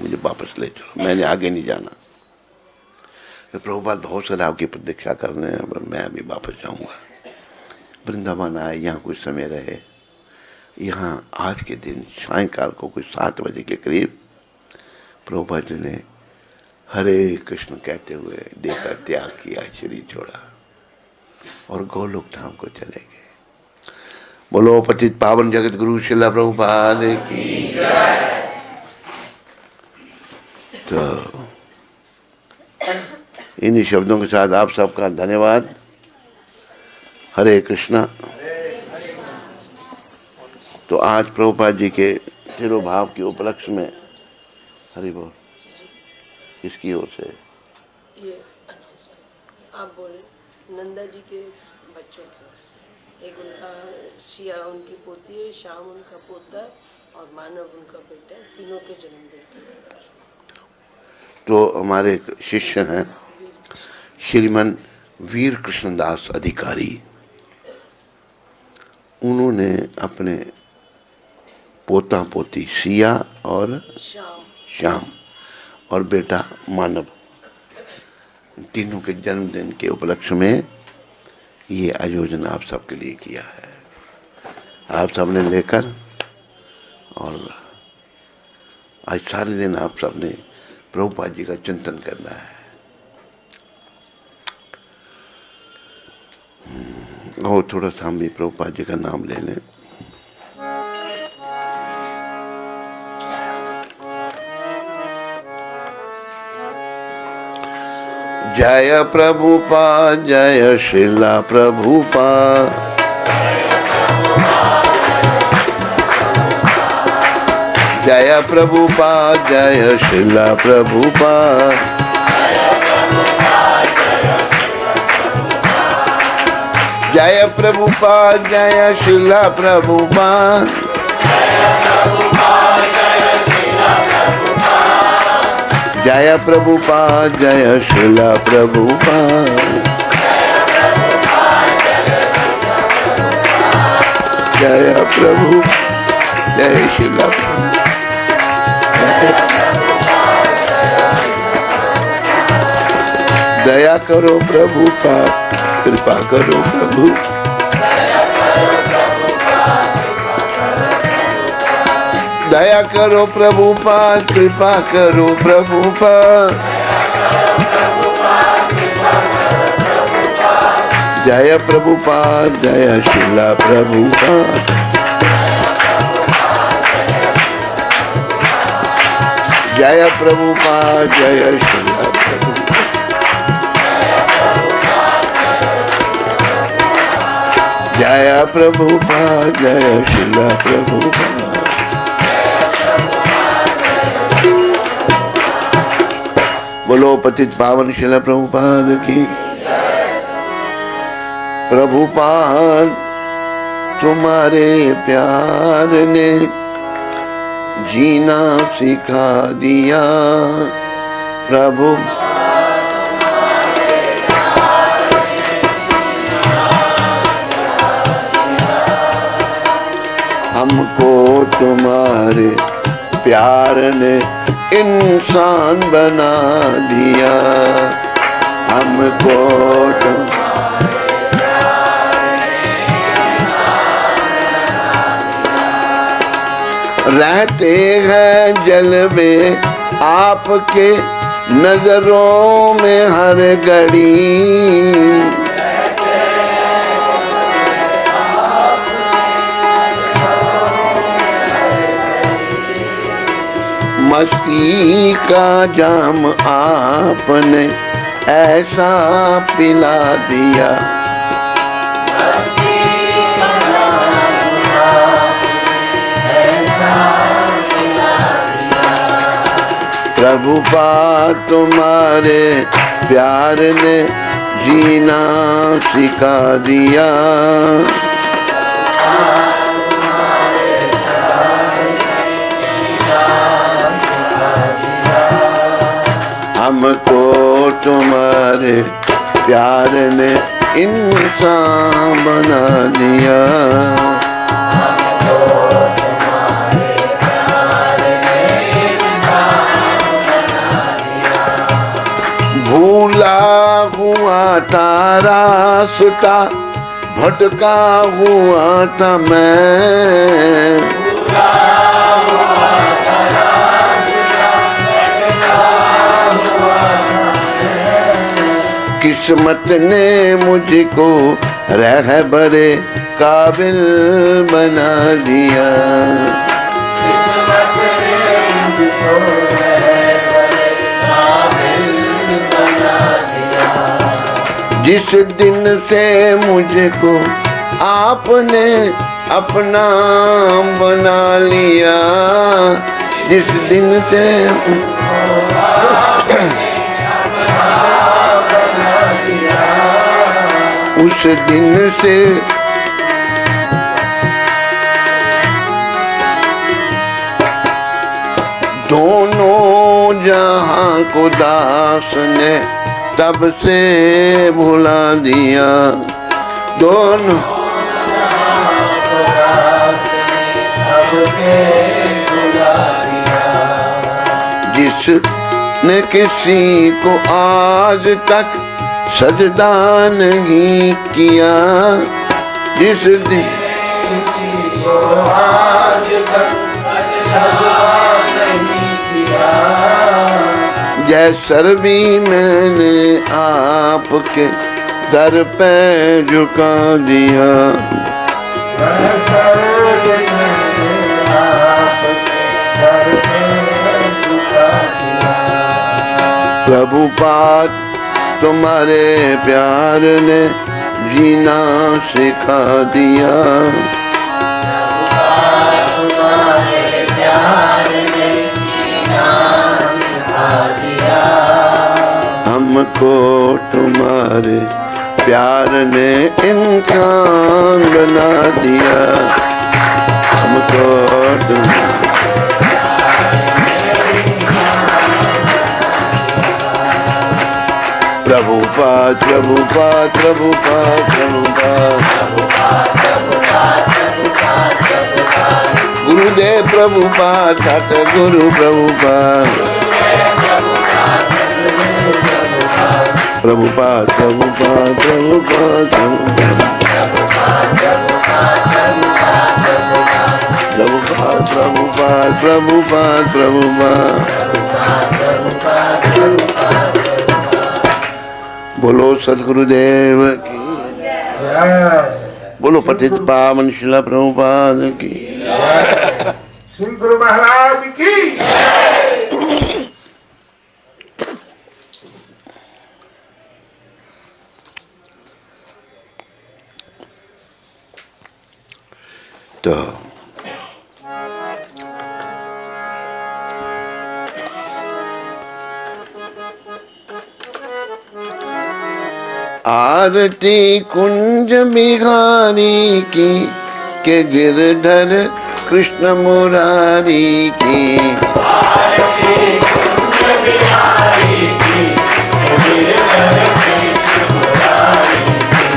मुझे वापस ले चलो, मैंने आगे नहीं जाना। फिर प्रभुपाद बहुत सारे आपकी प्रतीक्षा करने हैं, पर मैं अभी वापस जाऊँगा। वृंदावन आए, यहाँ कुछ समय रहे। यहाँ आज के दिन सायंकाल को कुछ 7 बजे के करीब प्रभुपाद जी ने हरे कृष्ण कहते हुए देह का त्याग किया, शरीर छोड़ा और गोलोक धाम को चले गए। बोलो पतित पावन जगत गुरु श्रील प्रभुपाद की। तो इन्हीं शब्दों के साथ आप सबका धन्यवाद। हरे कृष्णा। तो आज प्रभुपाद जी के तिरुभाव के उपलक्ष्य में हरि बोल किसकी ओर से? ये आप बोले नंदा जी के बच्चों की ओर से। एक उनका सिया उनकी पोती है, श्याम उनका पोता और मानव उनका बेटा, तीनों के जन्मदिन के। तो हमारे एक शिष्य हैं श्रीमन वीर कृष्णदास अधिकारी, उन्होंने अपने पोता पोती सिया और श्याम और बेटा मानव, तीनों के जन्मदिन के उपलक्ष्य में ये आयोजन आप सबके लिए किया है। आप सबने लेकर, और आज सारे दिन आप सबने प्रभुपाद जी का चिंतन करना है। और थोड़ा सा हम भी प्रभुपाद जी का नाम ले लें। जय प्रभुपाद, जय श्रीला प्रभुपाद। जय प्रभुपाद, जय श्रीला प्रभुपाद। जय प्रभुपाद, जय श्रीला प्रभुपाद। जय प्रभुपाद, जय श्रीला प्रभुपाद। जय प्रभु, जय श्रीला दया करो प्रभुपाद, कृपा करो प्रभु। दया करो प्रभुपाद, कृपा करो प्रभुपाद। जय प्रभुपाद, जय श्रीला प्रभुपाद। जय प्रभुपाद, जय श्रीला प्रभुपाद। जय प्रभुपाद, जय श्रीला प्रभुपाद। बोलो पतित पावन श्रील प्रभुपाद की। प्रभुपाद तुम्हारे प्यार ने जीना सिखा दिया। प्रभु हमको तुम्हारे प्यार ने इंसान बना दिया। हमको रहते हैं जलवे आपके नजरों में हर घड़ी। मस्ती का जाम आपने ऐसा पिला दिया। प्रभुपाद तुम्हारे प्यार ने जीना सिखा दिया। हमको तुम्हारे प्यार ने इंसान बना दिया। भूला हुआ था रास्ता, भटका हुआ था मैं, किस्मत ने मुझको रहबरे काबिल बना दिया। जिस दिन से मुझको आपने अपना बना लिया, जिस दिन से उस दिन से दोनों जहां को दास ने तब से भुला दिया। दोनों जिसने किसी को आज तक सजदा नहीं किया, जिस दिन किसी को आज तक सजदा नहीं किया, जैसर भी मैंने आपके दर पे झुका दिया। जैसर भी मैंने आपके दर पे झुका दिया। प्रभुपाद तुम्हारे प्यार ने जीना सिखा दिया। तुम्हारे प्यार ने जीना सिखा दिया। हमको तुम्हारे प्यार ने इंसान बना दिया। हमको प्रभुपाद प्रभुपाद प्रभुपाद प्रभुपाद गुरुदेव प्रभुपाद सतगुरु प्रभुपाद प्रभुपाद प्रभुपाद प्रभुपाद प्रभुपाद प्रभुपाद प्रभुपाद। बोलो सद्गुरुदेव की, बोलो पतित पावन शिला प्रभुपाद की, श्री गुरु महाराज की। तो आरती कुंज बिहारी की के गिरधर कृष्ण मुरारी की। आरती कुंज बिहारी की के गिरधर कृष्ण मुरारी की।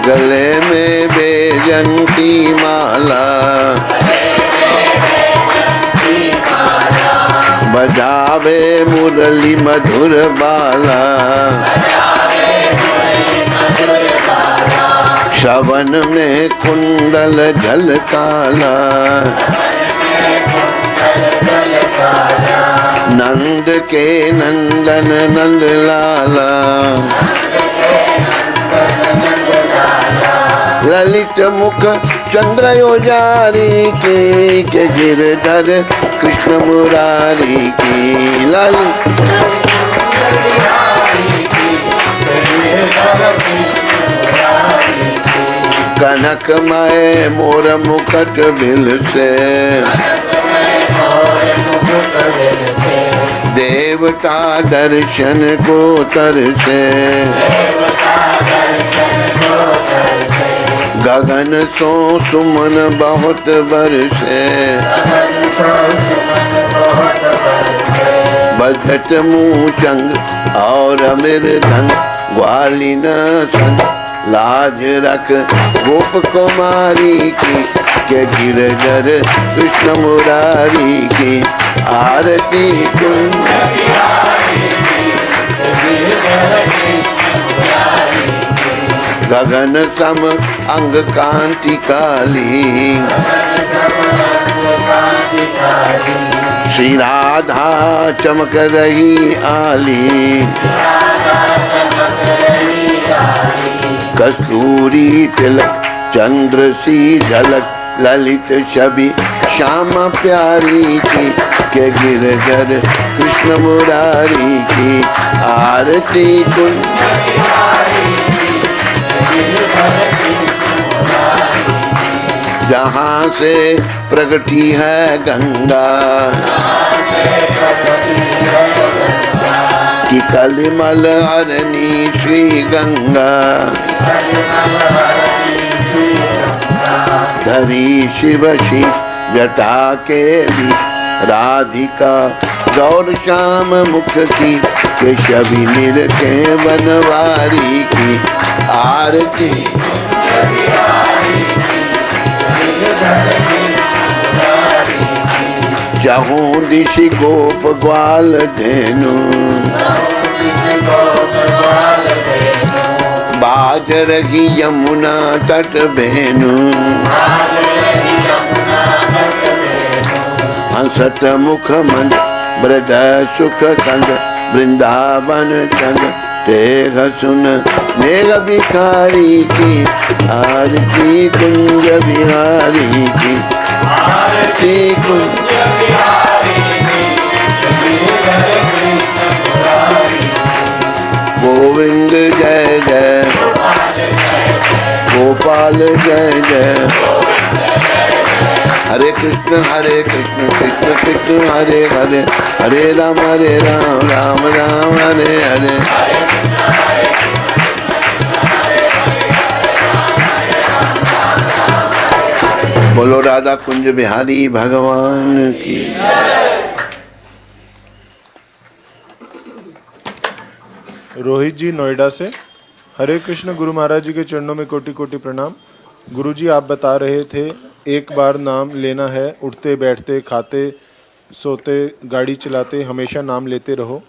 गले में बैजंती माला, बजावे मुरली मधुर बाला, श्रवण में कुंडल झलकाला, नंद के नंदन नंद लाला, ललित मुख चंद्र योजारी के गिरधर कृष्ण मुरारी की। ललित कनकमय मोर मुकुट बिल से, देवता दर्शन को तरसे, गगन सो सुमन बहुत बरसे, बजत मुँह चंग और मृदंग ग्वालिन सन लाज रख गोप कुमारी की, के गिरधर कृष्ण मुरारी की आरती कुंज। गगन सम अंग कांति काली, श्री राधा चमक रही आली। कस्तूरी तिलक चंद्र सी झलक, ललित छवि श्यामा प्यारी की, के गिरधर कृष्ण मुरारी की आरती कुंज। जहाँ से प्रगटी है गंगा, कि कलिमल हरनी श्री गंगा। धरी शिव शीश जटा के भी, राधिका गौर श्याम मुख की, के छवि निर के बनवारी की आरती। जहूं दिशि गोप ग्वाल धेनु, बाज रही यमुना तट बेनु। हंसत मुख मन ब्रज सुख कंद, वृंदावन चंद तेघ सुन नेघ भिखारी की आरती कुंज बिहारी की आरती कुंज। गोविंद जय जय, गोपाल जय जय। हरे कृष्ण कृष्ण कृष्ण हरे हरे, हरे राम राम राम हरे हरे। बोलो राधा कुंज बिहारी भगवान की। रोहित जी नोएडा से, हरे कृष्ण गुरु महाराज जी के चरणों में कोटि कोटि प्रणाम। गुरु जी आप बता रहे थे एक बार नाम लेना है, उठते बैठते खाते सोते गाड़ी चलाते हमेशा नाम लेते रहो।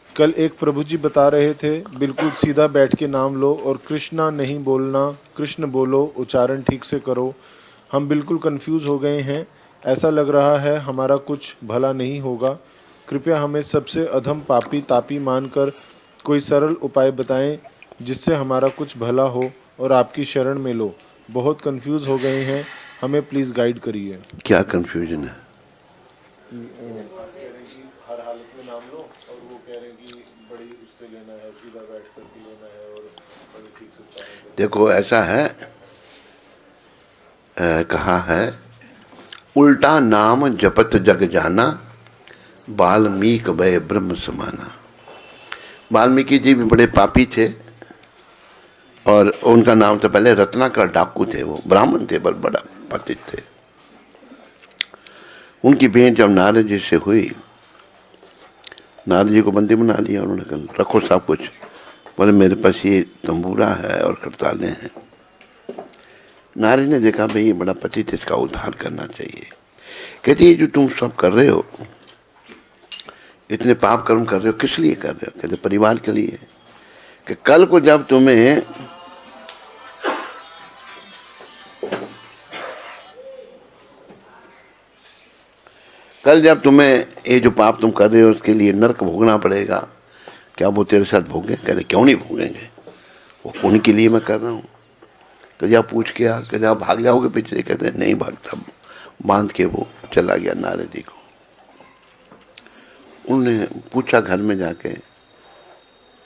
कल एक प्रभु जी बता रहे थे बिल्कुल सीधा बैठ के नाम लो और कृष्णा नहीं बोलना, कृष्ण बोलो, उच्चारण ठीक से करो। हम बिल्कुल कंफ्यूज हो गए हैं, ऐसा लग रहा है हमारा कुछ भला नहीं होगा। कृपया हमें सबसे अधम पापी तापी मानकर कोई सरल उपाय बताएं जिससे हमारा कुछ भला हो और आपकी शरण में लो। बहुत कंफ्यूज हो गए हैं, हमें प्लीज गाइड करिए। क्या कंफ्यूजन है? हर हालत में नाम लो और वो कह रहे हैं कि बड़ी उससे लेना है, सीधा बैठ करके लेना है और बड़ी ठीक से उच्चारण। देखो ऐसा है, कहा है उल्टा नाम जपत जग जाना, वाल्मीकि भय ब्रह्म समाना। वाल्मीकि जी भी बड़े पापी थे और उनका नाम तो पहले रत्नाकर डाकू थे, वो ब्राह्मण थे पर बड़ा पतित थे। उनकी भेंट जब नारद जी से हुई, नारद जी को बंदी बना लिया उन्होंने, कहा रखो सब कुछ। बोले मेरे पास ये तंबूरा है और करतालें हैं। नारद ने देखा भाई ये बड़ा पतित, इसका उद्धार करना चाहिए। कहती है जो तुम सब कर रहे हो, इतने पाप कर्म कर रहे हो, किस लिए कर रहे हो? कहते परिवार के लिए। कि कल को जब तुम्हें ये जो पाप तुम कर रहे हो उसके लिए नरक भोगना पड़ेगा, क्या वो तेरे साथ भोगे? कहते क्यों नहीं भोगेंगे, वो पुण्य के लिए मैं कर रहा हूँ। कहते आप पूछ के आ, कहते आप भाग जाओगे पीछे? कहते नहीं भागता। बांध के वो चला गया नारद जी को। उन्होंने पूछा घर में जाके,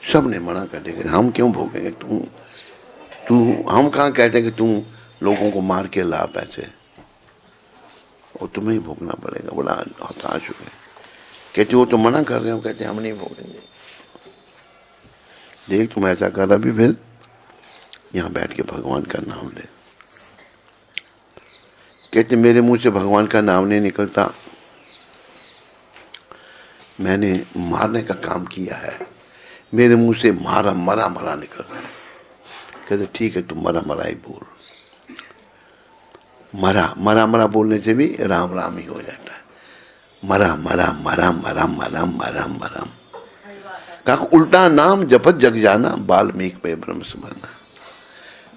सब ने मना कर दिया, हम क्यों भोगेंगे, तू हम कहाँ कहते हैं कि तुम लोगों को मार के ला पैसे, और तुम्हें ही भोगना पड़ेगा। बड़ा हताश हुए। कहते वो तो मना कर रहे हो, कहते हम नहीं भोगेंगे। देख तुम ऐसा कर रहा भी, फिर यहाँ बैठ के भगवान का नाम ले। कहते मेरे मुंह से भगवान का नाम नहीं निकलता, मैंने मारने का काम किया है, मेरे मुंह से मारा मरा मरा निकल रहा है। कहते ठीक है, तुम मरा मरा ही बोल। मरा मरा मरा बोलने से भी राम राम ही हो जाता है। मरा मरा मरा मरा मरा मरा मरा। कहा उल्टा नाम जपत जग जाना, वाल्मीकि पे ब्रह्म समझना।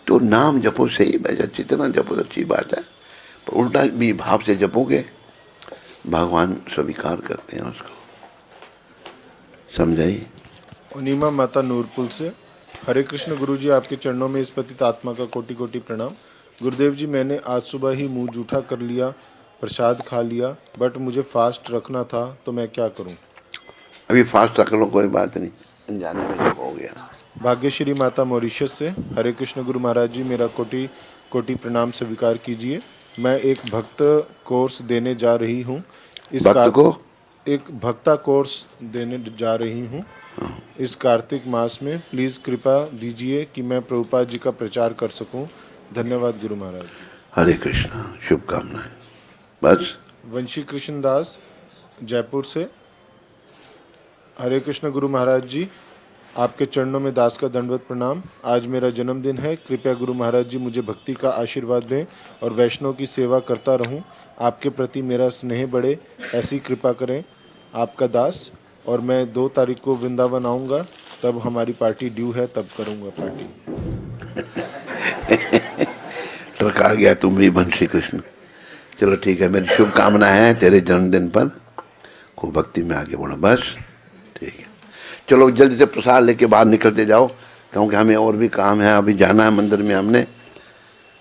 तो नाम जपो सही, वैसे जितना जपो अच्छी बात है, पर उल्टा भी भाव से जपोगे भगवान स्वीकार करते हैं उसको। समझाइए। अनिमा माता नूरपुल से, हरे कृष्ण गुरुजी, आपके चरणों में इस पतित आत्मा का कोटि कोटि प्रणाम। गुरुदेव जी, मैंने आज सुबह ही मुंह जूठा कर लिया, प्रसाद खा लिया, बट मुझे फास्ट रखना था, तो मैं क्या करूं? अभी फास्ट रख लो, कोई बात नहीं, अनजाने में जो हो गया। भाग्यश्री माता मॉरिशस से, हरे कृष्ण गुरु महाराज जी, मेरा कोटि कोटि प्रणाम स्वीकार कीजिए। मैं एक भक्त कोर्स देने जा रही हूँ। एक भक्ता कोर्स देने जा रही हूँ इस कार्तिक मास में। प्लीज़ कृपा दीजिए कि मैं प्रभुपाद जी का प्रचार कर सकूं। धन्यवाद गुरु महाराज। हरे कृष्णा, शुभकामनाएं। बस। वंशी कृष्ण दास जयपुर से, हरे कृष्ण गुरु महाराज जी, आपके चरणों में दास का दंडवत प्रणाम। आज मेरा जन्मदिन है, कृपया गुरु महाराज जी मुझे भक्ति का आशीर्वाद दें और वैष्णव की सेवा करता रहूं। आपके प्रति मेरा स्नेह बढ़े, ऐसी कृपा करें। आपका दास। और मैं 2 तारीख को वृंदावन आऊँगा, तब हमारी पार्टी ड्यू है, तब करूँगा पार्टी। ट्रक आ गया, तुम भी वंशी कृष्ण। चलो ठीक है, मेरी शुभकामना है तेरे जन्मदिन पर, खूब भक्ति में आगे बढ़ो। बस ठीक है, चलो जल्दी से प्रसाद लेके बाहर निकलते जाओ, क्योंकि हमें और भी काम है, अभी जाना है मंदिर में हमने।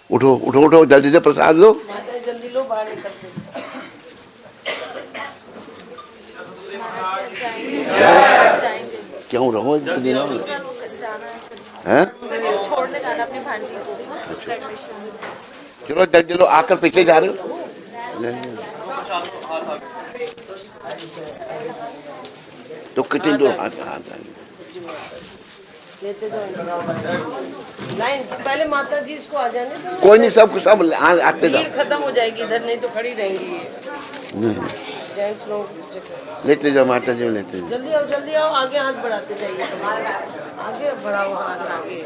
उठो उठो उठो, जल्दी से प्रसाद लो। जल्दी लो, बाहर निकलते क्यों रहो इतने दिनों हैं? छोड़ने जाना अपने भांजी को उसका एडमिशन। चलो जल्दी लो, आकर पीछे जा रहे हो। तो कितनी दूर? लेते जाओ लाइन, पहले माता जी इसको आ जाने दो। कोई नहीं, सब आते जाओ, भीड़ खत्म हो जाएगी इधर, नहीं तो खड़ी रहेंगी ये। नहीं जेंट्स लोग लेते जाओ, माता जी लेते जाओ। जल्दी आओ, आगे हाथ बढ़ाते जाइए, आगे बढ़ाओ हाथ आगे।